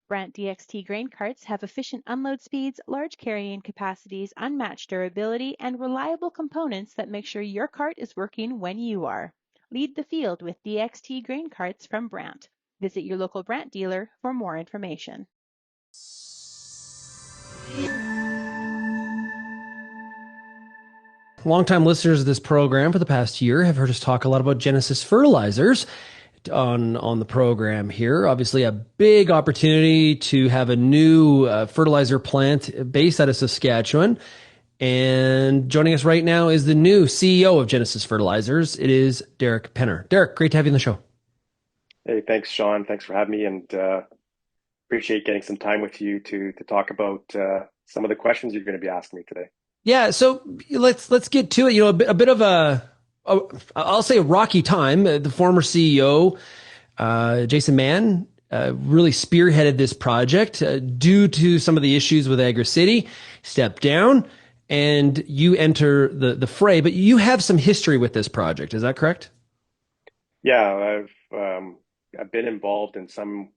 Brandt DXT grain carts have efficient unload speeds, large carrying capacities, unmatched durability, and reliable components that make sure your cart is working when you are. Lead the field with DXT grain carts from Brandt. Visit your local Brandt dealer for more information. Longtime listeners of this program for the past year have heard us talk a lot about Genesis Fertilizers on the program here. Obviously, a big opportunity to have a new fertilizer plant based out of Saskatchewan. And joining us right now is the new CEO of Genesis Fertilizers. It is Derek Penner. Derek, great to have you on the show. Hey, thanks, Shaun. Thanks for having me, and appreciate getting some time with you to talk about some of the questions you're going to be asking me today. Yeah, so let's get to it. You know, a bit of I'll say a rocky time. The former CEO, Jason Mann, really spearheaded this project due to some of the issues with Agri-City, stepped down, and you enter the fray. But you have some history with this project. Is that correct? Yeah, I've been involved in some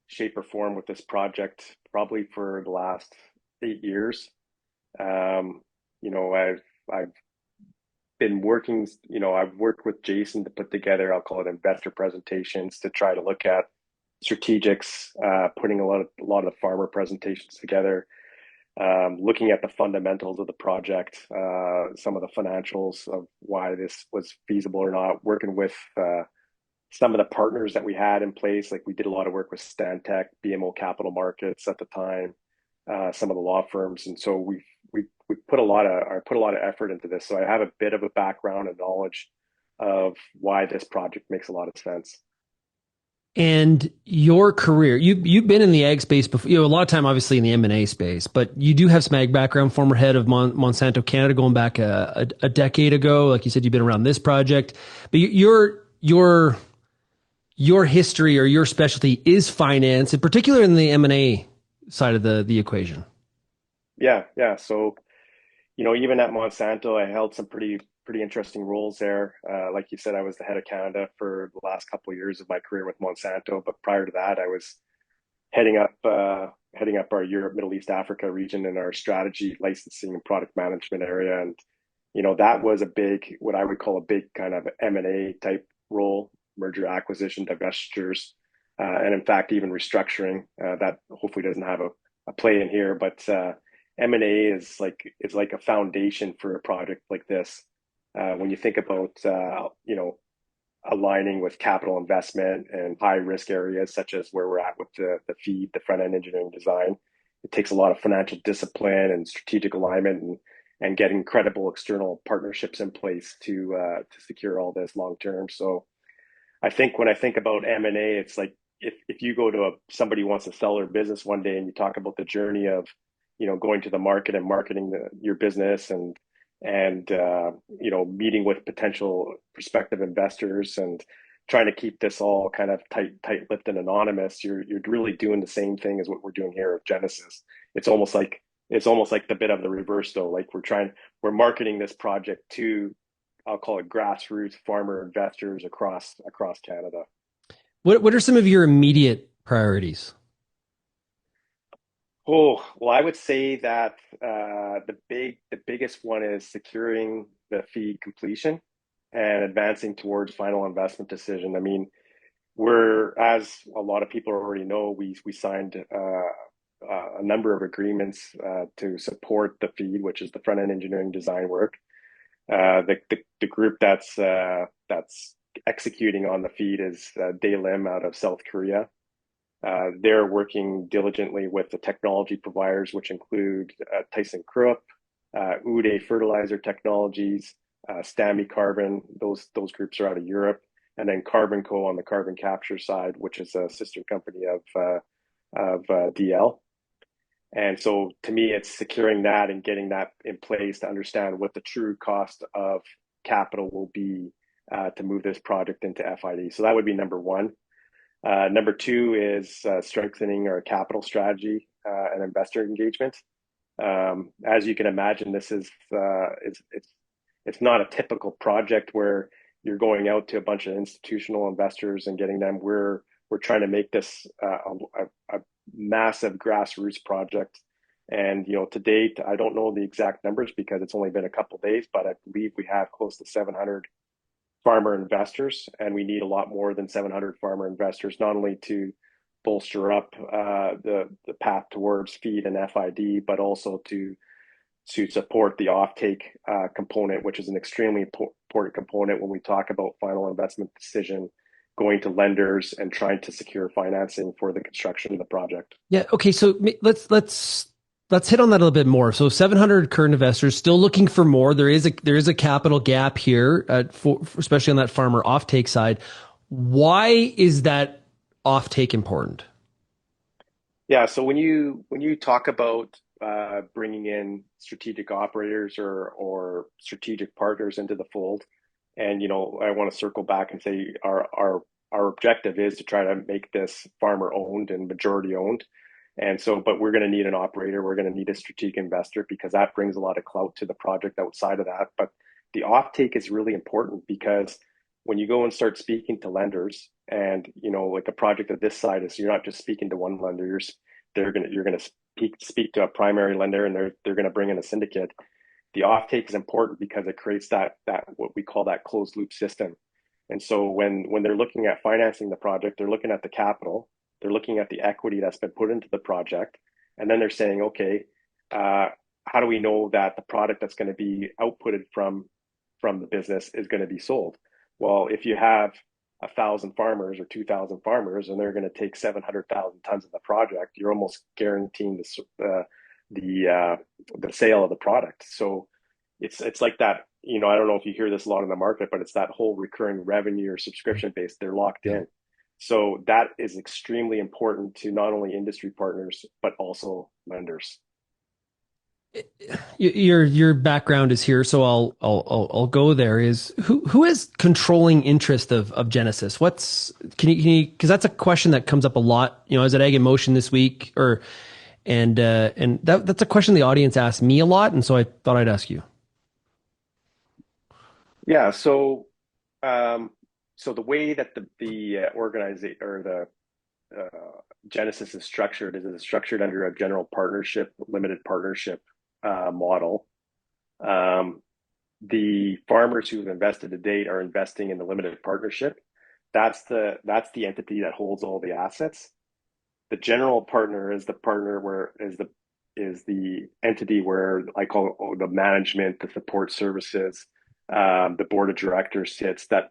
shape or form with this project probably for the last 8 years. You know, I've been working, I've worked with Jason to put together, I'll call it investor presentations to try to look at strategics, putting a lot of the farmer presentations together, looking at the fundamentals of the project, some of the financials of why this was feasible or not, working with some of the partners that we had in place. Like we did a lot of work with Stantec, BMO Capital Markets at the time, some of the law firms, and so we put a lot of effort into this. So I have a bit of a background and knowledge of why this project makes a lot of sense. And your career, you've been in the ag space before, a lot of time, obviously in the M&A space, but you do have some ag background, former head of Monsanto Canada, going back a decade ago. Like you said, you've been around this project, but your history or your specialty is finance, in particular in the M&A side of the equation. Yeah. So, even at Monsanto, I held some pretty interesting roles there. Like you said, I was the head of Canada for the last couple of years of my career with Monsanto. But prior to that, I was heading up our Europe, Middle East, Africa region in our strategy, licensing, and product management area. And that was a big, what I would call a big kind of M&A type role, merger, acquisition, divestitures, and in fact even restructuring. That hopefully doesn't have a play in here, but M&A is like a foundation for a project like this. When you think about aligning with capital investment and high risk areas such as where we're at with the feed, the front end engineering design, it takes a lot of financial discipline and strategic alignment and getting credible external partnerships in place to secure all this long term. So I think when I think about M&A, it's like if you go to somebody who wants to sell their business one day and you talk about the journey of going to the market and marketing your business and meeting with potential prospective investors and trying to keep this all kind of tight-lipped and anonymous, you're really doing the same thing as what we're doing here at Genesis. It's almost like the bit of the reverse though. Like we're marketing this project to, I'll call it grassroots farmer investors across Canada. What are some of your immediate priorities? Oh, well, I would say that the biggest one is securing the feed completion and advancing towards final investment decision. I mean, as a lot of people already know, we signed a number of agreements to support the feed, which is the front end engineering design work. The group that's executing on the feed is Daelim out of South Korea. They're working diligently with the technology providers, which include Tyson Krupp, Ude Fertilizer Technologies, Stami Carbon. Those groups are out of Europe, and then Carbon Co on the carbon capture side, which is a sister company of DL. And so, to me, it's securing that and getting that in place to understand what the true cost of capital will be to move this project into FID. So that would be number one. Number two is strengthening our capital strategy and investor engagement. As you can imagine, this is it's not a typical project where you're going out to a bunch of institutional investors and getting them. We're trying to make this a massive grassroots project. And, to date, I don't know the exact numbers because it's only been a couple of days, but I believe we have close to 700 farmer investors, and we need a lot more than 700 farmer investors, not only to bolster up the path towards feed and FID, but also to support the offtake component, which is an extremely important component when we talk about final investment decision, going to lenders and trying to secure financing for the construction of the project. Yeah. Okay. So let's hit on that a little bit more. So 700 current investors still looking for more. There is a capital gap here, especially on that farmer offtake side. Why is that offtake important? Yeah. So when you talk about bringing in strategic operators or strategic partners into the fold, and I want to circle back and say our objective is to try to make this farmer owned and majority owned. And so, but we're going to need an operator. We're going to need a strategic investor because that brings a lot of clout to the project outside of that. But the offtake is really important because when you go and start speaking to lenders and, like a project of this size is, you're not just speaking to one lender, you're going to speak to a primary lender, and they're going to bring in a syndicate. The offtake is important because it creates that what we call that closed loop system. And so when they're looking at financing the project, they're looking at the capital, they're looking at the equity that's been put into the project, and then they're saying, okay, how do we know that the product that's going to be outputted from the business is going to be sold? Well, if you have 1,000 farmers or 2,000 farmers, and they're going to take 700,000 tons of the project, you're almost guaranteeing the sale of the product. So it's like that. I don't know if you hear this a lot in the market, but it's that whole recurring revenue or subscription base. They're locked in. So that is extremely important to not only industry partners, but also lenders. Your background is here, so I'll go there. Is who has controlling interest of Genesis? Can you because that's a question that comes up a lot. I was at Ag in Motion this week, and that's a question the audience asks me a lot, and so I thought I'd ask you. Yeah. So the way that the organization or the Genesis is structured is structured under a general partnership, limited partnership model. The farmers who've invested to date are investing in the limited partnership. That's the entity that holds all the assets. The general partner is the partner is the entity where I call it the management, the support services, the board of directors sits that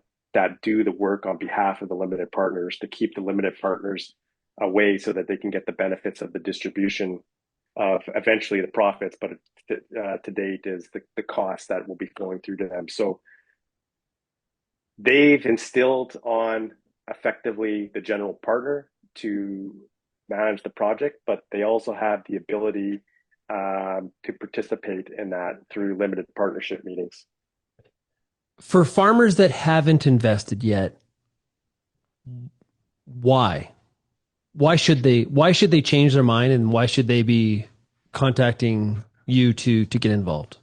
do the work on behalf of the limited partners to keep the limited partners away so that they can get the benefits of the distribution of eventually the profits, but to date is the cost that will be flowing through to them. So they've instilled on effectively the general partner to manage the project, but they also have the ability to participate in that through limited partnership meetings. For farmers that haven't invested yet, why? Why should they change their mind, and why should they be contacting you to get involved?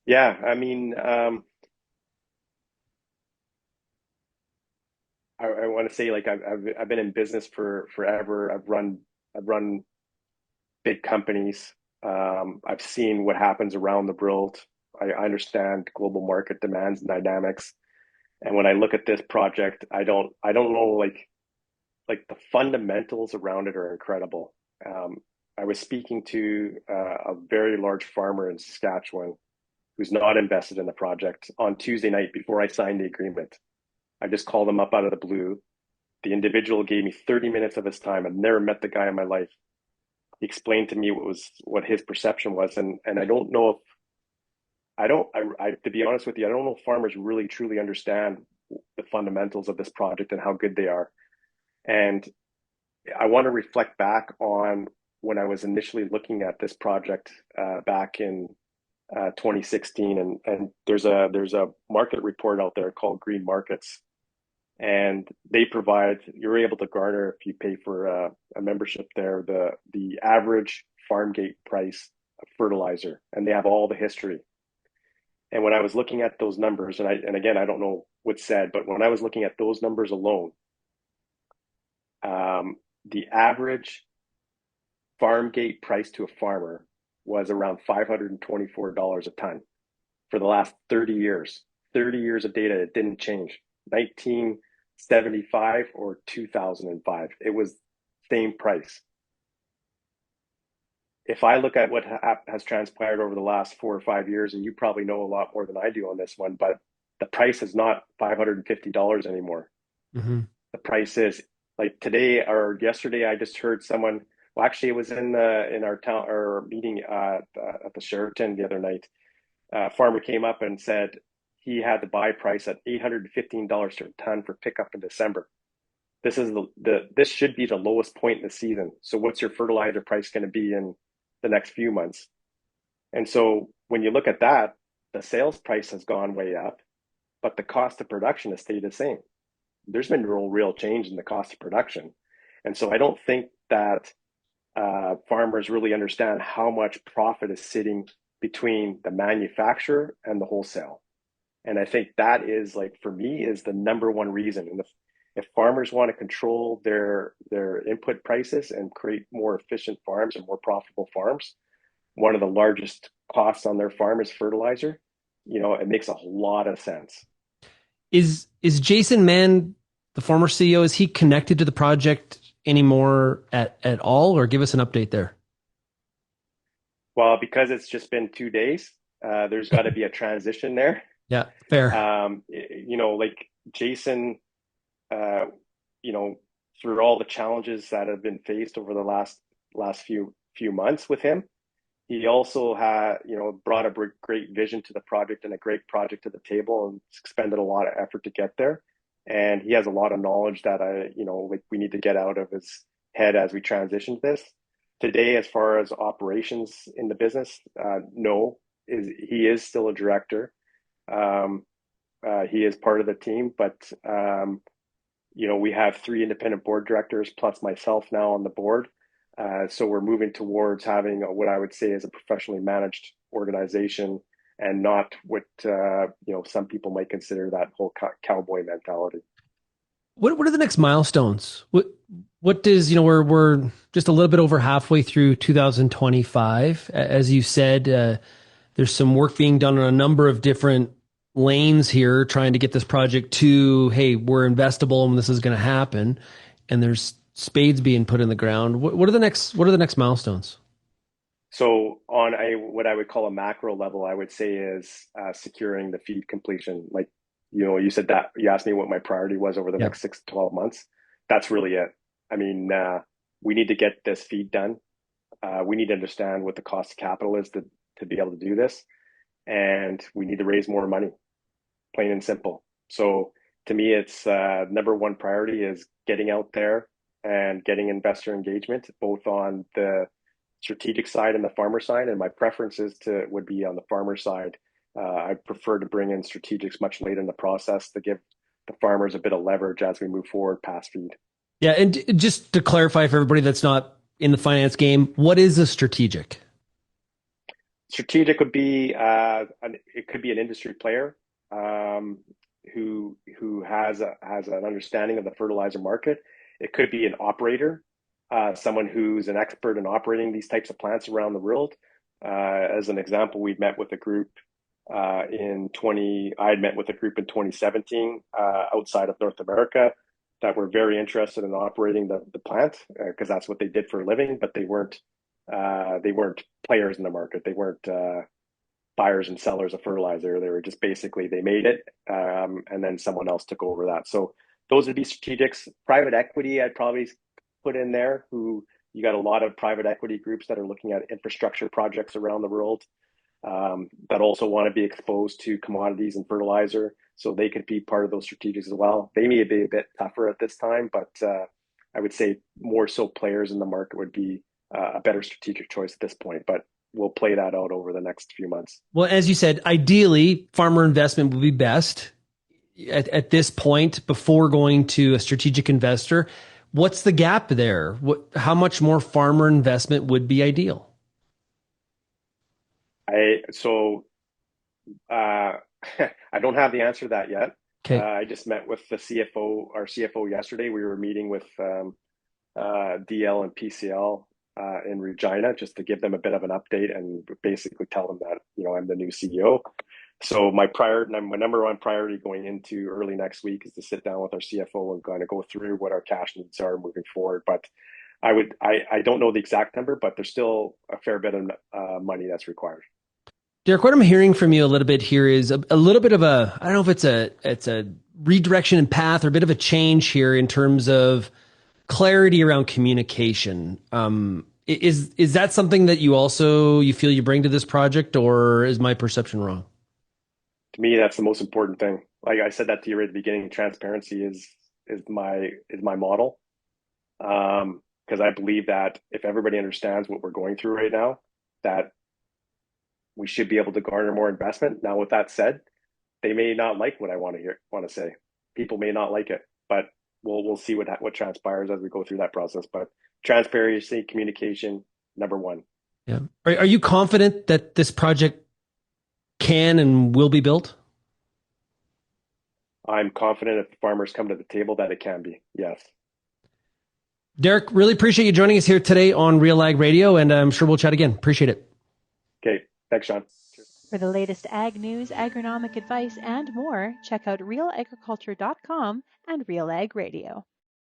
Yeah, I mean, I want to say, like, I've been in business for forever. I've run big companies. I've seen what happens around the world. I understand global market demands and dynamics. And when I look at this project, I don't know, like the fundamentals around it are incredible. I was speaking to a very large farmer in Saskatchewan who's not invested in the project on Tuesday night before I signed the agreement. I just called him up out of the blue. The individual gave me 30 minutes of his time. I've never met the guy in my life. He explained to me what his perception was, and I don't know if to be honest with you, I don't know if farmers really truly understand the fundamentals of this project and how good they are. And I want to reflect back on when I was initially looking at this project back in 2016, and there's a market report out there called Green Markets, and you're able to garner, if you pay for a membership there, the average farm gate price of fertilizer, and they have all the history. And when I was looking at those numbers, and again, I don't know what's said, but when I was looking at those numbers alone, the average farm gate price to a farmer was around $524 a ton for the last 30 years. 30 years of data, it didn't change. 1975 or 2005, it was same price. If I look at what has transpired over the last 4 or 5 years, and you probably know a lot more than I do on this one, but the price is not $550 anymore. Mm-hmm. The price is like today or yesterday, I just heard someone, well, actually it was in our town or meeting at the Sheraton the other night. Farmer came up and said he had the buy price at $815 per ton for pickup in December. This is this should be the lowest point in the season. So what's your fertilizer price going to be in the next few months? And so when you look at that, the sales price has gone way up, but the cost of production has stayed the same. There's been real change in the cost of production. And so I don't think that farmers really understand how much profit is sitting between the manufacturer and the wholesale. And I think that is, like, for me, is the number one reason. And if farmers want to control their input prices and create more efficient farms and more profitable farms, one of the largest costs on their farm is fertilizer. It makes a lot of sense. Is Jason Mann, the former CEO, is he connected to the project anymore at all, or give us an update there? Well, because it's just been 2 days, there's got to be a transition there. Yeah, fair. Like Jason, through all the challenges that have been faced over the last few months with him, he also had, brought a great vision to the project and a great project to the table, and expended a lot of effort to get there. And he has a lot of knowledge that we need to get out of his head as we transition this. Today, as far as operations in the business, no, he is still a director. He is part of the team, but we have 3 independent board directors plus myself now on the board. So we're moving towards having what I would say is a professionally managed organization, and not what some people might consider that whole cowboy mentality. What are the next milestones? What does, we're just a little bit over halfway through 2025. As you said, there's some work being done on a number of different lanes here, trying to get this project to, hey, we're investable and this is going to happen. And there's spades being put in the ground. What are the next milestones? So on what I would call a macro level, I would say is securing the feed completion. Like, you said that you asked me what my priority was over the next 6 to 12 months. That's really it. I mean, we need to get this feed done. We need to understand what the cost of capital is to be able to do this. And we need to raise more money, plain and simple. So to me, it's number one priority is getting out there and getting investor engagement, both on the strategic side and the farmer side. And my preferences would be on the farmer side. I prefer to bring in strategics much later in the process to give the farmers a bit of leverage as we move forward past feed. Yeah, and just to clarify for everybody that's not in the finance game, what is a strategic? Strategic would be it could be an industry player who has an understanding of the fertilizer market. It could be an operator, someone who's an expert in operating these types of plants around the world. As an example, we met with a group I had met with a group in 2017 outside of North America that were very interested in operating the plant because that's what they did for a living, but they weren't players in the market. They weren't buyers and sellers of fertilizer. They were just basically, they made it and then someone else took over that. So those would be strategics. Private equity, I'd probably put in there, who you got a lot of private equity groups that are looking at infrastructure projects around the world that also want to be exposed to commodities and fertilizer. So they could be part of those strategics as well. They may be a bit tougher at this time, but I would say more so players in the market would be a better strategic choice at this point. But we'll play that out over the next few months. Well, as you said, ideally, farmer investment would be best at this point before going to a strategic investor. What's the gap there? How much more farmer investment would be ideal? I don't have the answer to that yet. Okay. I just met with our CFO yesterday. We were meeting with DL and PCL in Regina, just to give them a bit of an update and basically tell them that, I'm the new CEO. So my number one priority going into early next week is to sit down with our CFO and kind of go through what our cash needs are moving forward. But I don't know the exact number, but there's still a fair bit of money that's required. Derek, what I'm hearing from you a little bit here is a little bit of a, I don't know if it's a redirection in path or a bit of a change here in terms of clarity around communication. Is that something that you feel you bring to this project, or is my perception wrong? To me, that's the most important thing. Like I said that to you right at the beginning, transparency is my model. Because I believe that if everybody understands what we're going through right now, that we should be able to garner more investment. Now, with that said, they may not like what I want to say. People may not like it, but we'll see what transpires as we go through that process. But transparency, communication, number one. Yeah. Are you confident that this project can and will be built? I'm confident if the farmers come to the table that it can be. Yes. Derek, really appreciate you joining us here today on RealAg Radio, and I'm sure we'll chat again. Appreciate it. Okay. Thanks, Shaun. For the latest ag news, agronomic advice, and more, check out realagriculture.com and RealAg Radio.